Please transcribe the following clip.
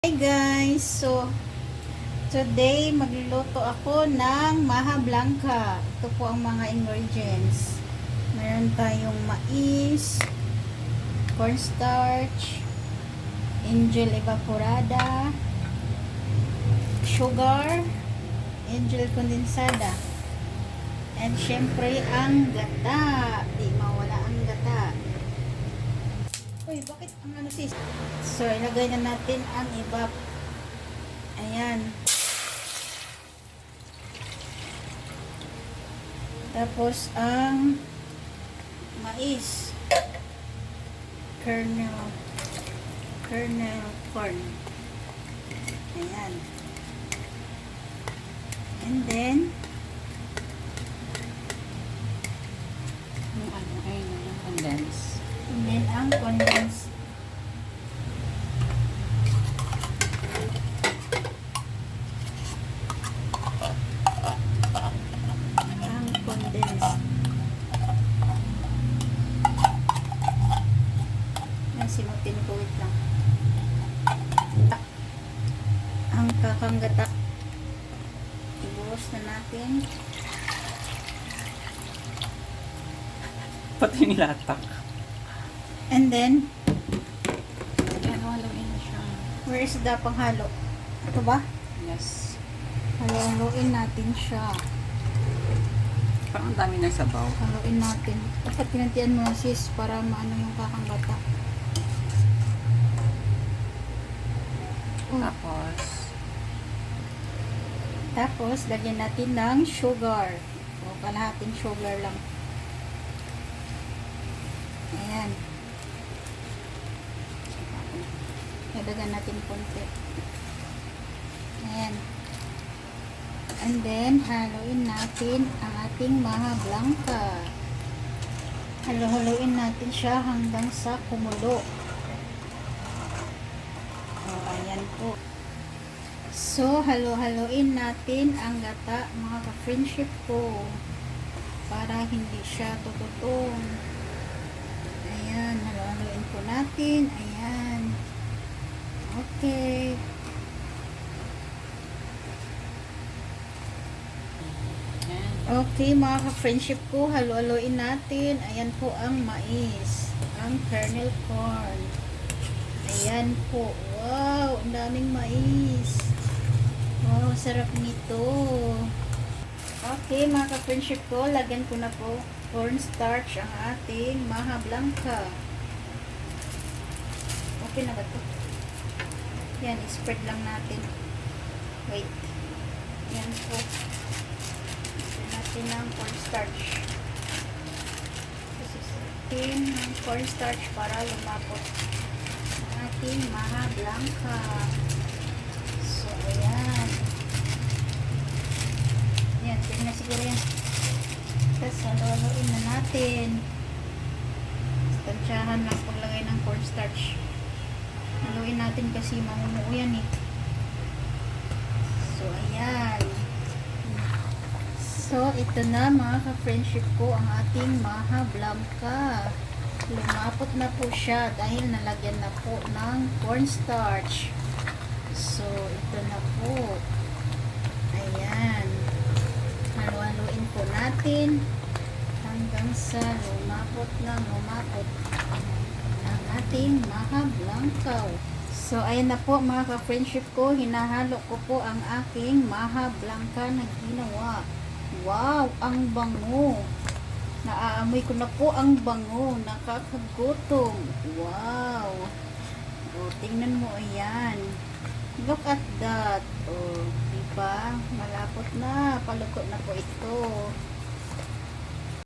Hi guys! So, today magluluto ako ng maha blanca. Ito po ang mga ingredients. Meron tayong mais, cornstarch, angel evaporada, sugar, angel condensada, and syempre ang gata. Di mawala ang gata. Uy, bakit ang ano sis? So, ilagay na natin ang evap. Ayan. Tapos, ang mais. Kernel corn. Ayan. And then, Yung ano ay yung condense. and then ang condensed. Ang condensed. Yan, simutin ko. Wait lang. Ang kakanggatak. Ibuhos na natin. Pati nilatak. And then, Halo-haloin na siya. where is the panghalo? Ito ba? Yes. Halo-haloin natin siya. Parang ang dami ng sabaw. Haluin natin. Dapat pinantian mo sis para maano yung kakanggata. Oh. Tapos, lagyan natin ng sugar. O, kalahating sugar lang. Ayan. Lagyan natin konti. Ayan. And then, haluin natin ang ating maha blanca. Halo-haloin natin siya hanggang sa kumulo. O, ayan po. So, halo-haloin natin ang gata, mga ka-friendship ko. Para hindi siya tututong. Ayan, halo-haloin po natin. Ayan. Okay. Okay, mga ka-friendship ko, halo-haloin natin. Ayan po ang mais. Ang kernel corn. Ayan po. Wow, ang daming mais. Wow, sarap nito. Okay, mga ka-friendship ko, lagyan ko na po cornstarch ang ating maha blanca. Okay na ba ito? Yan, spread lang natin. Wait. Yan po. Spread natin ng cornstarch. Sisitin ng cornstarch para lumapot ang ating maha blanca. So, ayan. Yan, tingnan na siguro yan. Tapos, halo-haloin na natin. Tansyahan lang paglagay ng cornstarch. Haluin natin kasi mamumuo yan eh. So, ayan. So, ito na mga ka-friendship ko ang ating maha blanca. Lumapot na po siya dahil nalagyan na po ng cornstarch. So, ito na po. Ayan. Halo-haloin po natin hanggang sa lumapot na lumapot ang ating maha blanca. So, ayan na po mga ka-friendship ko. Hinahalo ko po ang aking maha blanca na ginawa. Wow! Ang bango! Naaamoy ko na po ang bango. Nakakagutom. Wow! O, tingnan mo, ayan. Look at that. O, diba? Malapot na. Paluto na po ito.